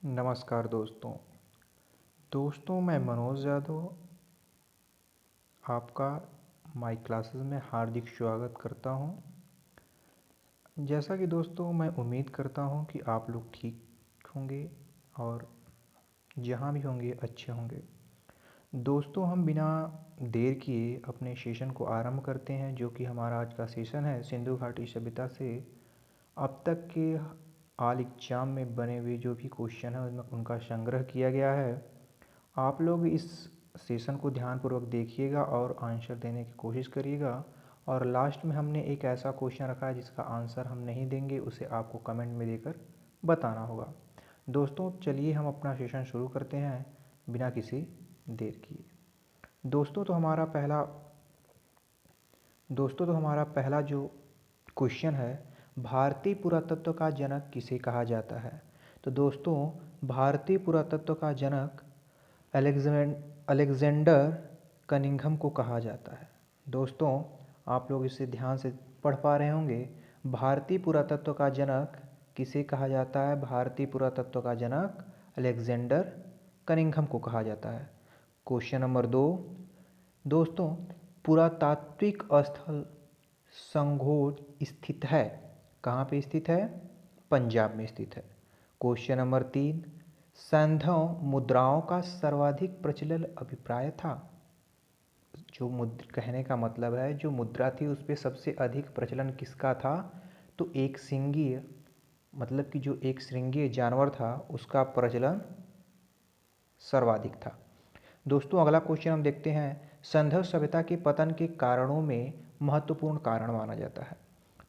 नमस्कार दोस्तों मैं मनोज यादव आपका माई क्लासेस में हार्दिक स्वागत करता हूं। जैसा कि दोस्तों मैं उम्मीद करता हूं कि आप लोग ठीक होंगे और जहां भी होंगे अच्छे होंगे। दोस्तों हम बिना देर किए अपने सेशन को आरंभ करते हैं, जो कि हमारा आज का सेशन है सिंधु घाटी सभ्यता से अब तक के ऑल एग्जाम में बने हुए जो भी क्वेश्चन है उनमें उनका संग्रह किया गया है। आप लोग इस सेशन को ध्यानपूर्वक देखिएगा और आंसर देने की कोशिश करिएगा। और लास्ट में हमने एक ऐसा क्वेश्चन रखा है जिसका आंसर हम नहीं देंगे, उसे आपको कमेंट में देकर बताना होगा। दोस्तों चलिए हम अपना सेशन शुरू करते हैं बिना किसी देर किए। दोस्तों तो हमारा पहला जो क्वेश्चन है, भारतीय पुरातत्व का जनक किसे कहा जाता है। तो दोस्तों भारतीय पुरातत्व का जनक अलेक्जेंडर कनिंघम को कहा जाता है। दोस्तों आप लोग इसे ध्यान से पढ़ पा रहे होंगे। भारतीय पुरातत्व का जनक किसे कहा जाता है। भारतीय पुरातत्व का जनक अलेक्जेंडर कनिंघम को कहा जाता है। क्वेश्चन नंबर 2, दोस्तों पुरातात्विक स्थल संघोर स्थित है। कहाँ पे स्थित है? पंजाब में स्थित है। क्वेश्चन नंबर 3, सैंधव मुद्राओं का सर्वाधिक प्रचलित अभिप्राय था। जो कहने का मतलब है जो मुद्रा थी उस पर सबसे अधिक प्रचलन किसका था? तो एक सिंगीय, मतलब कि जो एक श्रृंगीय जानवर था उसका प्रचलन सर्वाधिक था। दोस्तों अगला क्वेश्चन हम देखते हैं, सिंधु सभ्यता के पतन के कारणों में महत्वपूर्ण कारण माना जाता है।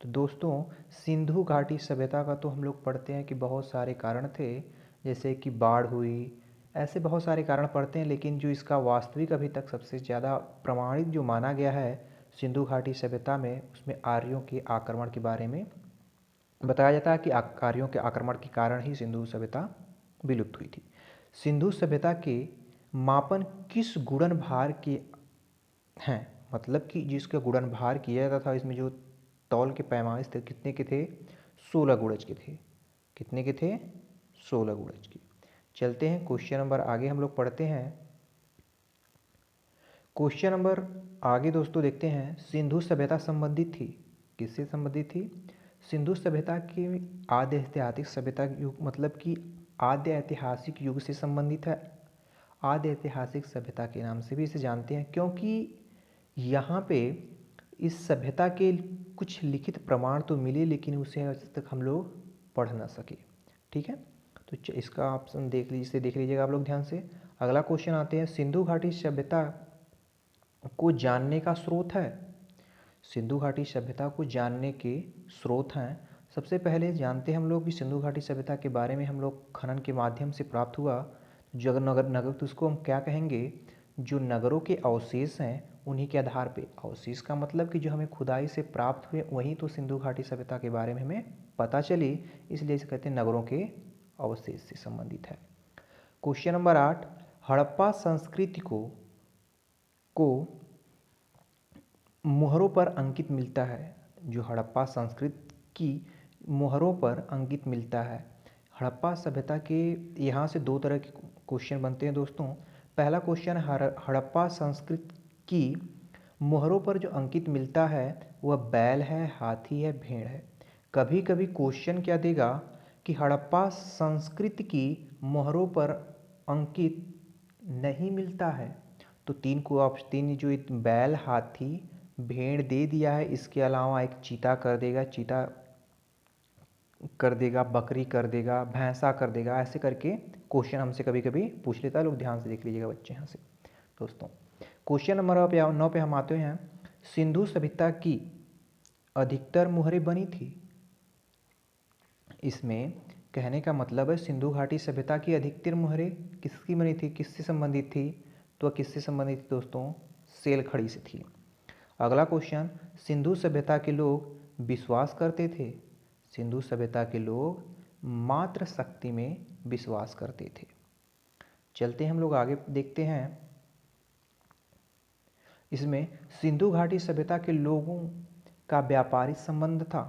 तो दोस्तों सिंधु घाटी सभ्यता का तो हम लोग पढ़ते हैं कि बहुत सारे कारण थे, जैसे कि बाढ़ हुई, ऐसे बहुत सारे कारण पढ़ते हैं। लेकिन जो इसका वास्तविक अभी तक सबसे ज़्यादा प्रमाणित जो माना गया है सिंधु घाटी सभ्यता में, उसमें आर्यों के आक्रमण के बारे में बताया जाता है कि आर्यों के आक्रमण के कारण ही सिंधु सभ्यता विलुप्त हुई थी। सिंधु सभ्यता के मापन किस गुणन भार के हैं, मतलब कि जिसका गुणन भार किया जाता था, इसमें जो तौल के पैमाने थे कितने के थे? 16 गुणज के थे। कितने के थे? 16 गुणज के। चलते हैं क्वेश्चन नंबर आगे हम लोग पढ़ते हैं। क्वेश्चन नंबर आगे दोस्तों देखते हैं, सिंधु सभ्यता संबंधित थी, किससे संबंधित थी? सिंधु सभ्यता के आद्य ऐतिहासिक सभ्यता युग, मतलब कि आद्य ऐतिहासिक युग से संबंधित है। आद्य ऐतिहासिक सभ्यता के नाम से भी इसे जानते हैं, क्योंकि यहाँ पे इस सभ्यता के कुछ लिखित प्रमाण तो मिले लेकिन उसे आज तक हम लोग पढ़ ना सके। ठीक है, तो इसका ऑप्शन देख लीजिएगा आप लोग ध्यान से। अगला क्वेश्चन आते हैं, सिंधु घाटी सभ्यता को जानने का स्रोत है। सिंधु घाटी सभ्यता को जानने के स्रोत हैं। सबसे पहले जानते हैं हम लोग कि सिंधु घाटी सभ्यता के बारे में हम लोग खनन के माध्यम से प्राप्त हुआ जो नगर, तो उसको हम क्या कहेंगे? जो नगरों के अवशेष हैं उन्हीं के आधार पे, अवशेष का मतलब कि जो हमें खुदाई से प्राप्त हुए वहीं तो सिंधु घाटी सभ्यता के बारे में हमें पता चली, इसलिए इसे कहते हैं नगरों के अवशेष से संबंधित है। क्वेश्चन नंबर 8, हड़प्पा संस्कृति को मोहरों पर अंकित मिलता है। जो हड़प्पा संस्कृति की मोहरों पर अंकित मिलता है। हड़प्पा सभ्यता के यहाँ से दो तरह के क्वेश्चन बनते हैं दोस्तों। पहला क्वेश्चन, हड़प्पा संस्कृति की मोहरों पर जो अंकित मिलता है वह बैल है, हाथी है, भेड़ है। कभी कभी क्वेश्चन क्या देगा कि हड़प्पा संस्कृति की मोहरों पर अंकित नहीं मिलता है। तो तीन जो बैल, हाथी, भेड़ दे दिया है, इसके अलावा एक चीता कर देगा, बकरी कर देगा, भैंसा कर देगा, ऐसे करके क्वेश्चन हमसे कभी कभी पूछ लेता है। लोग ध्यान से देख लीजिएगा बच्चे यहाँ से। दोस्तों क्वेश्चन नंबर 9 पे हम आते हैं, सिंधु सभ्यता की अधिकतर मोहरें बनी थी। इसमें कहने का मतलब है सिंधु घाटी सभ्यता की अधिकतर मोहरें किसकी बनी थी, किससे संबंधित थी? तो किससे संबंधित थी दोस्तों? सेलखड़ी से थी। अगला क्वेश्चन, सिंधु सभ्यता के लोग विश्वास करते थे। सिंधु सभ्यता के लोग मात्र शक्ति में विश्वास करते थे। चलते हैं हम लोग आगे देखते हैं। इसमें सिंधु घाटी सभ्यता के लोगों का व्यापारिक संबंध था।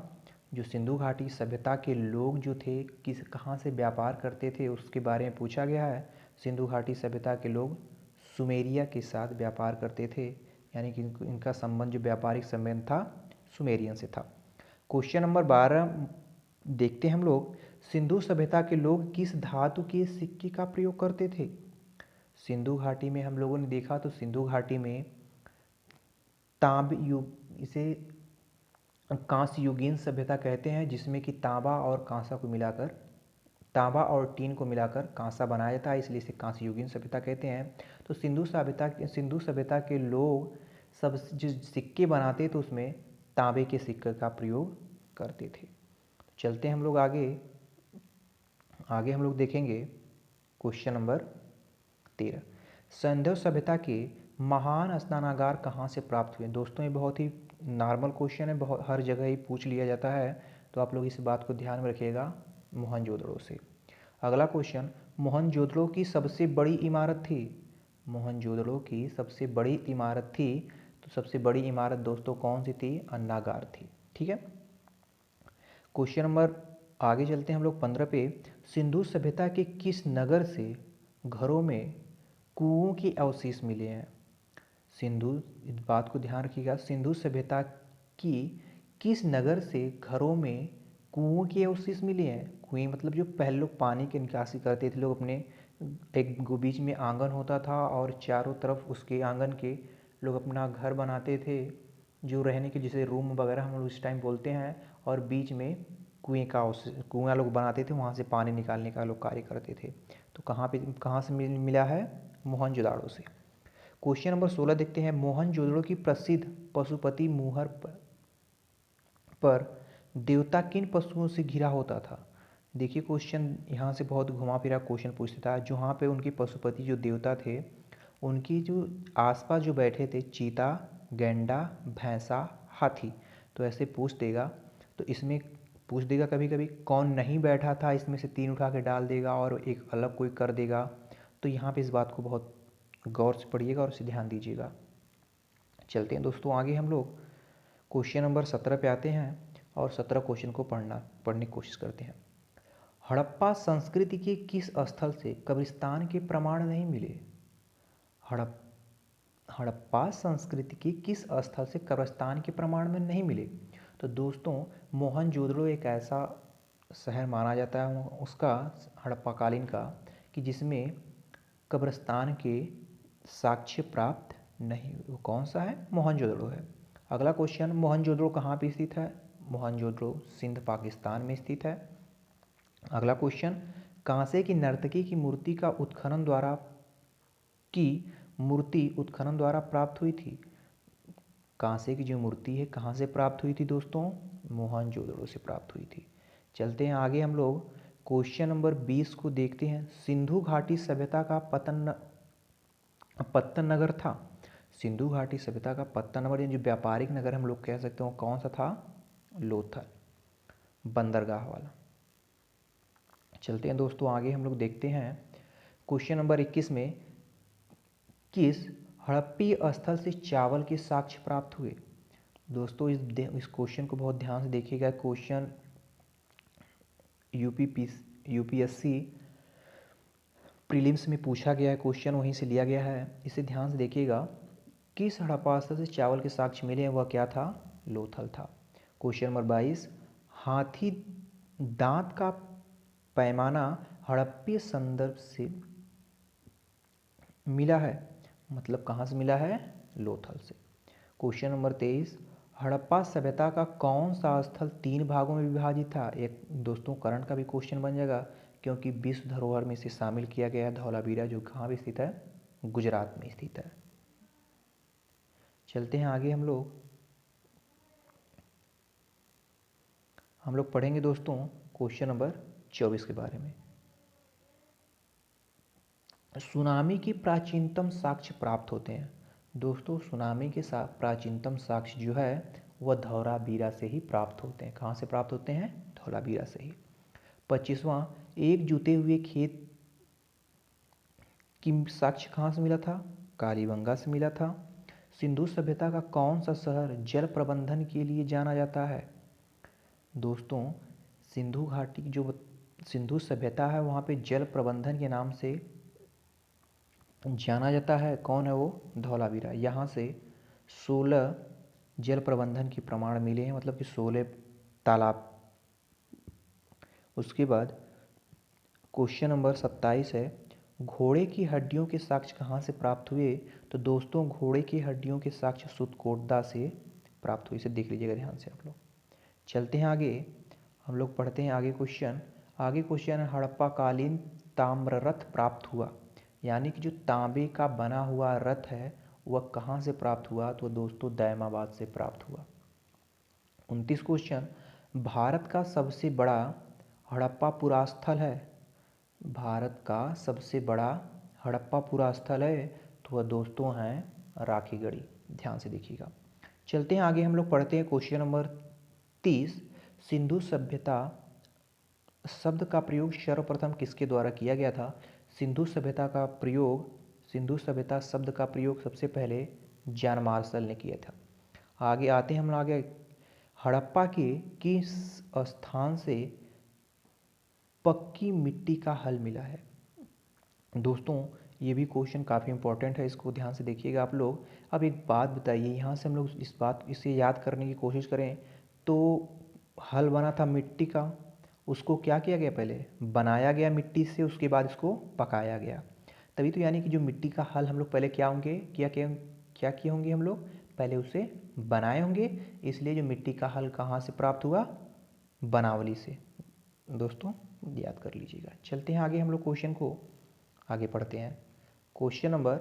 जो सिंधु घाटी सभ्यता के लोग जो थे कहाँ से व्यापार करते थे उसके बारे में पूछा गया है। सिंधु घाटी सभ्यता के लोग सुमेरिया के साथ व्यापार करते थे, यानी कि इनका संबंध जो व्यापारिक संबंध था सुमेरियन से था। क्वेश्चन नंबर 12 देखते हैं हम लोग, सिंधु सभ्यता के लोग किस धातु के सिक्के का प्रयोग करते थे। सिंधु घाटी में हम लोगों ने देखा तो सिंधु घाटी में तांब युग, इसे कांस्य युगीन सभ्यता कहते हैं, जिसमें कि तांबा और कांसा को मिलाकर, तांबा और टीन को मिलाकर कांसा बनाया जाता है, इसलिए इसे कांस्य युगीन सभ्यता कहते हैं। तो सिंधु सभ्यता के लोग सब जो सिक्के बनाते तो उसमें तांबे के सिक्के का प्रयोग करते थे। चलते हैं हम लोग आगे आगे हम लोग देखेंगे क्वेश्चन नंबर 13, सिंधु सभ्यता के महान स्नानागार कहाँ से प्राप्त हुए। दोस्तों ये बहुत ही नॉर्मल क्वेश्चन है, बहुत हर जगह ही पूछ लिया जाता है, तो आप लोग इस बात को ध्यान में रखिएगा, मोहनजोदड़ो से। अगला क्वेश्चन, मोहनजोदड़ो की सबसे बड़ी इमारत थी। मोहनजोदड़ो की सबसे बड़ी इमारत थी, तो सबसे बड़ी इमारत दोस्तों कौन सी थी, अन्नागार थी। ठीक है, क्वेश्चन नंबर आगे चलते हैं हम लोग 15 पे, सिंधु सभ्यता के किस नगर से घरों में कुओं के अवशेष मिले हैं। सिंधु, इस बात को ध्यान रखिएगा, सिंधु सभ्यता की किस नगर से घरों में कुओं के अवशेष मिले हैं। कुएं मतलब जो पहले लोग पानी की निकासी करते थे, लोग अपने एक बीच में आंगन होता था और चारों तरफ उसके आंगन के लोग अपना घर बनाते थे, जो रहने के, जिसे रूम वगैरह हम लोग इस टाइम बोलते हैं, और बीच में कुआं लोग बनाते थे, वहाँ से पानी निकालने का लोग कार्य करते थे। तो कहाँ से मिला है, मोहनजोदड़ो से। क्वेश्चन नंबर 16 देखते हैं, मोहनजोदड़ो की प्रसिद्ध पशुपति मुहर पर देवता किन पशुओं से घिरा होता था। देखिए क्वेश्चन यहाँ से बहुत घुमा फिरा क्वेश्चन पूछता था, जहाँ पे उनके पशुपति जो देवता थे, उनकी जो आसपास जो बैठे थे, चीता, गैंडा, भैंसा, हाथी। तो ऐसे पूछ देगा, तो इसमें पूछ देगा कभी कभी कौन नहीं बैठा था, इसमें से 3 उठा के डाल देगा और एक अलग कोई कर देगा। तो यहाँ पे इस बात को बहुत गौर से पढ़िएगा और इसे ध्यान दीजिएगा। चलते हैं दोस्तों आगे हम लोग क्वेश्चन नंबर 17 पे आते हैं और 17 क्वेश्चन को पढ़ने की कोशिश करते हैं। हड़प्पा संस्कृति के किस स्थल से कब्रिस्तान के प्रमाण नहीं मिले। हड़प्पा संस्कृति के किस स्थल से कब्रिस्तान के प्रमाण में नहीं मिले। तो दोस्तों मोहनजोदड़ो एक ऐसा शहर माना जाता है उसका, हड़प्पा कालीन का, कि जिसमें कब्रिस्तान के साक्ष्य प्राप्त नहीं। वो कौन सा है, मोहनजोदड़ो है। अगला क्वेश्चन, मोहनजोदड़ो कहाँ पे स्थित है। मोहनजोदड़ो सिंध पाकिस्तान में स्थित है। अगला क्वेश्चन, कांसे की नर्तकी की मूर्ति उत्खनन द्वारा प्राप्त हुई थी। कांसे की जो मूर्ति है कहाँ से प्राप्त हुई थी दोस्तों, मोहनजोदड़ो से प्राप्त हुई थी। चलते हैं आगे हम लोग क्वेश्चन नंबर 20 को देखते हैं। सिंधु घाटी सभ्यता का पत्तन नगर था। सिंधु घाटी सभ्यता का पत्तन नगर, जो व्यापारिक नगर हम लोग कह सकते हो, कौन सा था, लोथल, बंदरगाह वाला। चलते हैं दोस्तों आगे हम लोग देखते हैं क्वेश्चन नंबर 21 में, किस हड़प्पी स्थल से चावल के साक्ष्य प्राप्त हुए। दोस्तों इस क्वेश्चन को बहुत ध्यान से देखिएगा। क्वेश्चन यूपीएससी प्रीलिम्स में पूछा गया है, क्वेश्चन वहीं से लिया गया है, इसे ध्यान से देखिएगा। किस हड़प्पा स्थल से चावल के साक्ष्य मिले हैं, वह क्या था, लोथल था। क्वेश्चन नंबर 22, हाथी दांत का पैमाना हड़प्पी संदर्भ से मिला है, मतलब कहाँ से मिला है, लोथल से। क्वेश्चन नंबर 23, हड़प्पा सभ्यता का कौन सा स्थल 3 भागों में विभाजित था। एक दोस्तों करंट का भी क्वेश्चन बन जाएगा, क्योंकि विश्व धरोहर में इसे शामिल किया गया है धौलावीरा, जो कहाँ भी स्थित है, गुजरात में स्थित है। चलते हैं आगे हम लोग पढ़ेंगे दोस्तों क्वेश्चन नंबर 24 के बारे में। सुनामी की प्राचीनतम साक्ष्य प्राप्त होते हैं। दोस्तों सुनामी के प्राचीनतम साक्ष्य जो है वह धौलावीरा से ही प्राप्त होते हैं। कहाँ से प्राप्त होते हैं, धौलावीरा से ही। 25वां, एक जुते हुए खेत की साक्ष्य कहाँ से मिला था, कालीबंगा से मिला था। सिंधु सभ्यता का कौन सा शहर जल प्रबंधन के लिए जाना जाता है। दोस्तों सिंधु घाटी की जो सिंधु सभ्यता है वहाँ पे जल प्रबंधन के नाम से जाना जाता है। कौन है वो? धौलावीरा। यहाँ से 16 जल प्रबंधन के प्रमाण मिले हैं, मतलब कि 16 तालाब। उसके बाद क्वेश्चन नंबर 27 है, घोड़े की हड्डियों के साक्ष्य कहाँ से प्राप्त हुए? तो दोस्तों घोड़े की हड्डियों के साक्ष्य सुतकोटदा से प्राप्त हुए। इसे देख लीजिएगा ध्यान से आप लोग। चलते हैं आगे, हम लोग पढ़ते हैं आगे क्वेश्चन। आगे क्वेश्चन है, हड़प्पा कालीन ताम्र रथ प्राप्त हुआ, यानी कि जो तांबे का बना हुआ रथ है वह कहाँ से प्राप्त हुआ? तो दोस्तों दैमाबाद से प्राप्त हुआ। 29 क्वेश्चन, भारत का सबसे बड़ा हड़प्पा पुरास्थल है। भारत का सबसे बड़ा हड़प्पा पुरास्थल है तो वह दोस्तों हैं राखीगढ़ी। ध्यान से देखिएगा। चलते हैं आगे, हम लोग पढ़ते हैं क्वेश्चन नंबर 30। सिंधु सभ्यता शब्द का प्रयोग सर्वप्रथम किसके द्वारा किया गया था? सिंधु सभ्यता शब्द का प्रयोग सबसे पहले जॉन मार्शल ने किया था। आगे आते हैं हम आगे, हड़प्पा के किस स्थान से पक्की मिट्टी का हल मिला है? दोस्तों ये भी क्वेश्चन काफ़ी इंपॉर्टेंट है, इसको ध्यान से देखिएगा आप लोग। अब एक बात बताइए, यहाँ से हम लोग इसे याद करने की कोशिश करें तो हल बना था मिट्टी का, उसको क्या किया गया? पहले बनाया गया मिट्टी से, उसके बाद इसको पकाया गया। तभी तो यानी कि जो मिट्टी का हल हम लोग पहले क्या होंगे क्या किए होंगे? हम लोग पहले उसे बनाए होंगे, इसलिए जो मिट्टी का हल कहाँ से प्राप्त हुआ? बनावली से। दोस्तों याद कर लीजिएगा। चलते हैं आगे, हम लोग क्वेश्चन को आगे पढ़ते हैं। क्वेश्चन नंबर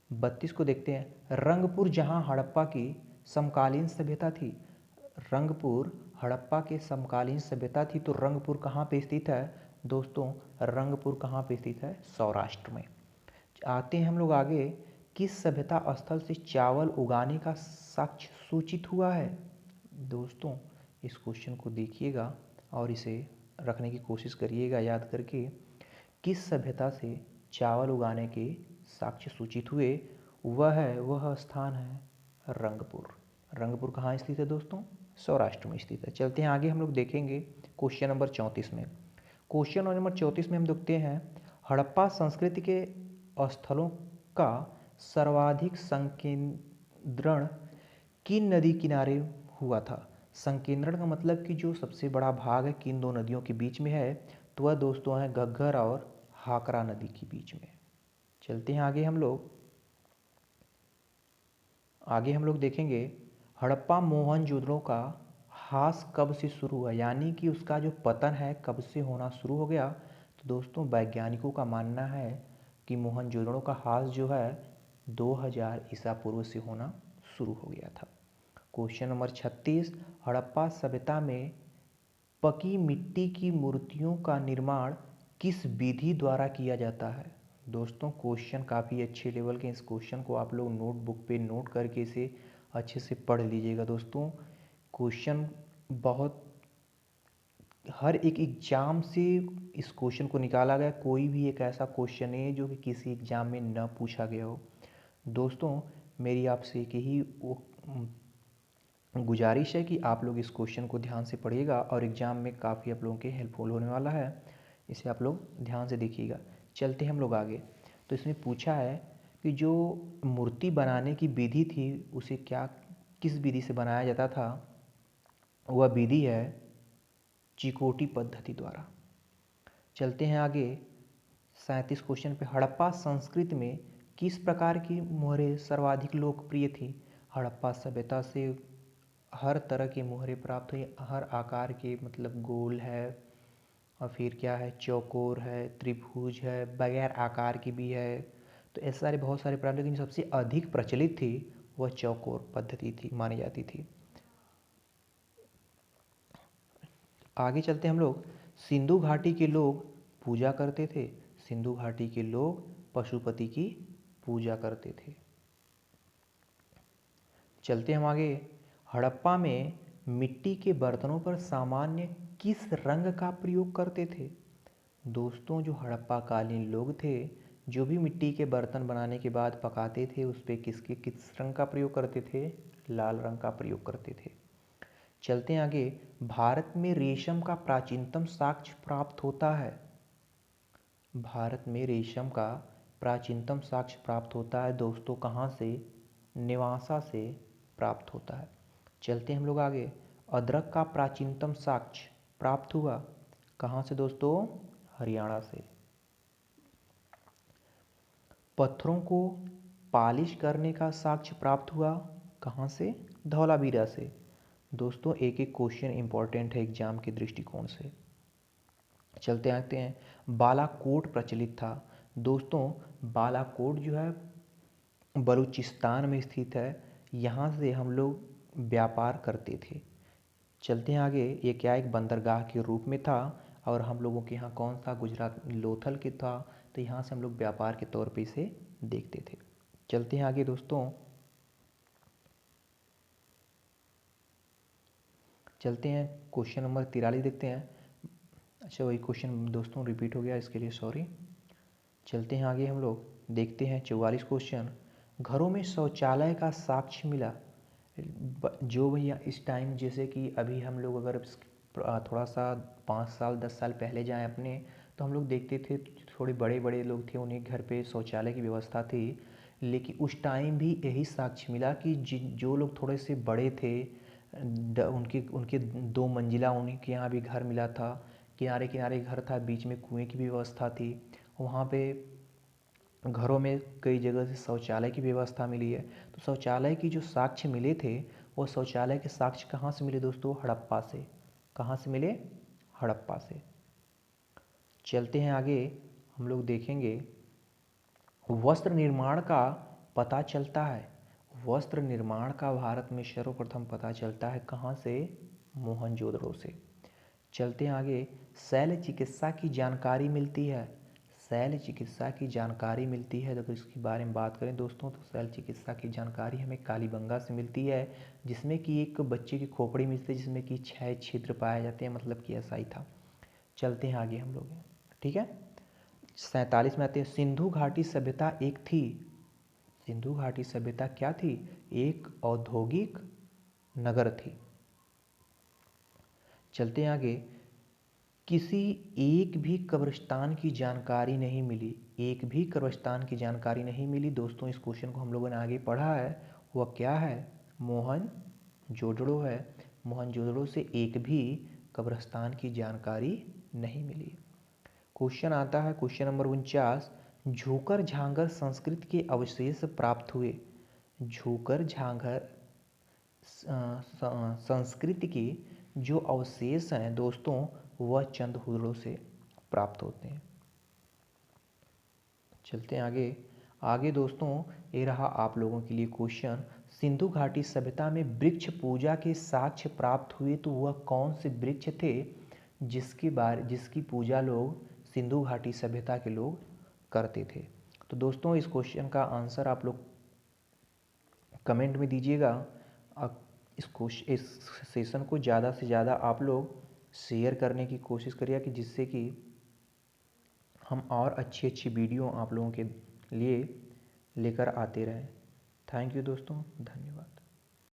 32 को देखते हैं, रंगपुर जहां हड़प्पा की समकालीन सभ्यता थी। रंगपुर हड़प्पा के समकालीन सभ्यता थी, तो रंगपुर कहाँ पे स्थित है? दोस्तों रंगपुर कहाँ पे स्थित है? सौराष्ट्र में। आते हैं हम लोग आगे, किस सभ्यता स्थल से चावल उगाने का साक्ष्य सूचित हुआ है? दोस्तों इस क्वेश्चन को देखिएगा और इसे रखने की कोशिश करिएगा याद करके। किस सभ्यता से चावल उगाने के साक्ष्य सूचित हुए? वह स्थान है रंगपुर। रंगपुर कहाँ स्थित है दोस्तों? सौराष्ट्र में स्थित है। चलते हैं आगे, हम लोग देखेंगे क्वेश्चन नंबर 34 में। क्वेश्चन नंबर 34 में हम देखते हैं, हड़प्पा संस्कृति के स्थलों का सर्वाधिक संकेंद्रण किन नदी किनारे हुआ था? संकेंद्रण का मतलब कि जो सबसे बड़ा भाग है किन दो नदियों के बीच में है? तो वह दोस्तों है घग्गर और हाकरा नदी के बीच में। चलते हैं आगे हम लोग देखेंगे, हड़प्पा मोहनजोदड़ो का ह्रास कब से शुरू हुआ, यानी कि उसका जो पतन है कब से होना शुरू हो गया? तो दोस्तों वैज्ञानिकों का मानना है कि मोहनजोदड़ो का ह्रास जो है 2000 ईसा पूर्व से होना शुरू हो गया था। क्वेश्चन नंबर 36, हड़प्पा सभ्यता में पकी मिट्टी की मूर्तियों का निर्माण किस विधि द्वारा किया जाता है? दोस्तों क्वेश्चन काफ़ी अच्छे लेवल के, इस क्वेश्चन को आप लोग नोटबुक पे नोट करके इसे अच्छे से पढ़ लीजिएगा। दोस्तों क्वेश्चन बहुत, हर एक एग्ज़ाम से इस क्वेश्चन को निकाला गया, कोई भी एक ऐसा क्वेश्चन है जो कि किसी एग्ज़ाम में न पूछा गया हो। दोस्तों मेरी आपसे एक ही गुजारिश है कि आप लोग इस क्वेश्चन को ध्यान से पढ़िएगा और एग्ज़ाम में काफ़ी आप लोगों के हेल्पफुल होने वाला है, इसे आप लोग ध्यान से देखिएगा। चलते हैं हम लोग आगे, तो इसमें पूछा है कि जो मूर्ति बनाने की विधि थी उसे किस विधि से बनाया जाता था? वह विधि है चिकोटी पद्धति द्वारा। चलते हैं आगे, 37 क्वेश्चन पे, हड़प्पा संस्कृति में किस प्रकार की मोहरें सर्वाधिक लोकप्रिय थी? हड़प्पा सभ्यता से हर तरह की मोहरें प्राप्त हुई, हर आकार के, मतलब गोल है और फिर क्या है, चौकोर है, त्रिभुज है, बगैर आकार की भी है। तो ऐसे सारे बहुत सारे प्राप्त, लेकिन सबसे अधिक प्रचलित थी वह चौकोर पद्धति थी, मानी जाती थी। आगे चलते हम लोग, सिंधु घाटी के लोग पूजा करते थे। सिंधु घाटी के लोग पशुपति की पूजा करते थे। चलते हम आगे, हड़प्पा में मिट्टी के बर्तनों पर सामान्य किस रंग का प्रयोग करते थे? दोस्तों जो हड़प्पा कालीन लोग थे, जो भी मिट्टी के बर्तन बनाने के बाद पकाते थे उस पर किस रंग का प्रयोग करते थे? लाल रंग का प्रयोग करते थे। चलते हैं आगे। भारत में रेशम का प्राचीनतम साक्ष्य प्राप्त होता है। भारत में रेशम का प्राचीनतम साक्ष्य प्राप्त होता है दोस्तों, कहाँ से? नेवासा से प्राप्त होता है। चलते हैं हम लोग आगे। अदरक का प्राचीनतम साक्ष्य प्राप्त हुआ कहाँ से दोस्तों? हरियाणा से। पत्थरों को पालिश करने का साक्ष्य प्राप्त हुआ कहाँ से? धौलावीरा से। दोस्तों एक एक क्वेश्चन इंपॉर्टेंट है एग्जाम के दृष्टिकोण से। चलते आते हैं। बालाकोट प्रचलित था। दोस्तों बालाकोट जो है बलूचिस्तान में स्थित है, यहाँ से हम लोग व्यापार करते थे। चलते हैं आगे। ये क्या एक बंदरगाह के रूप में था और हम लोगों के यहाँ कौन सा? गुजरात लोथल के था, तो यहाँ से हम लोग व्यापार के तौर पे इसे देखते थे। चलते हैं आगे दोस्तों। चलते हैं क्वेश्चन नंबर 43 देखते हैं। अच्छा वही क्वेश्चन दोस्तों रिपीट हो गया, इसके लिए सॉरी। चलते हैं आगे हम लोग देखते हैं 44 क्वेश्चन। घरों में शौचालय का साक्ष्य मिला। जो भैया इस टाइम जैसे कि अभी हम लोग अगर थोड़ा सा 5 साल 10 साल पहले जाएं अपने, तो हम लोग देखते थे थोड़े बड़े बड़े लोग थे, उन्हें घर पे शौचालय की व्यवस्था थी। लेकिन उस टाइम भी यही साक्ष्य मिला कि जो लोग थोड़े से बड़े थे, उनके उनके 2 मंजिला उन्हीं के यहाँ भी घर मिला था, किनारे किनारे घर था, बीच में कुएं की भी व्यवस्था थी। वहाँ पे घरों में कई जगह से शौचालय की व्यवस्था मिली है। तो शौचालय की जो साक्ष्य मिले थे, वो शौचालय के साक्ष्य कहाँ से मिले दोस्तों? हड़प्पा से। कहाँ से मिले? हड़प्पा से। चलते हैं आगे हम लोग देखेंगे। वस्त्र निर्माण का पता चलता है। वस्त्र निर्माण का भारत में सर्वप्रथम पता चलता है कहाँ से? मोहनजोदड़ो से। चलते हैं आगे। शैल्य चिकित्सा की जानकारी मिलती है। शैल्य चिकित्सा की जानकारी मिलती है, तो इसके बारे में बात करें दोस्तों, तो शैल्य चिकित्सा की जानकारी हमें कालीबंगा से मिलती है, जिसमें कि एक बच्चे की खोपड़ी मिलती है जिसमें कि 6 छिद्र पाए जाते हैं, मतलब कि ऐसा ही था। चलते हैं आगे हम लोग, ठीक है। 47 में आते हैं। सिंधु घाटी सभ्यता एक थी। सिंधु घाटी सभ्यता क्या थी? एक औद्योगिक नगर थी। चलते हैं आगे। किसी एक भी कब्रिस्तान की जानकारी नहीं मिली। एक भी कब्रिस्तान की जानकारी नहीं मिली दोस्तों। इस क्वेश्चन को हम लोगों ने आगे पढ़ा है, वह क्या है? मोहनजोदड़ो है। मोहनजोदड़ो से एक भी कब्रिस्तान की जानकारी नहीं मिली। क्वेश्चन आता है क्वेश्चन नंबर 49। झूकर झांगर संस्कृति के अवशेष प्राप्त हुए। झूकर झांगर संस्कृति के जो अवशेष हैं दोस्तों, वह चंदहुदड़ो से प्राप्त होते हैं। चलते हैं आगे। आगे दोस्तों ये रहा आप लोगों के लिए क्वेश्चन। सिंधु घाटी सभ्यता में वृक्ष पूजा के साक्ष्य प्राप्त हुए, तो वह कौन से वृक्ष थे जिसकी पूजा लोग सिंधु घाटी सभ्यता के लोग करते थे? तो दोस्तों इस क्वेश्चन का आंसर आप लोग कमेंट में दीजिएगा। इस सेशन को ज़्यादा से ज़्यादा आप लोग शेयर करने की कोशिश करिए, कि जिससे कि हम और अच्छी अच्छी वीडियो आप लोगों के लिए लेकर आते रहें। थैंक यू दोस्तों, धन्यवाद।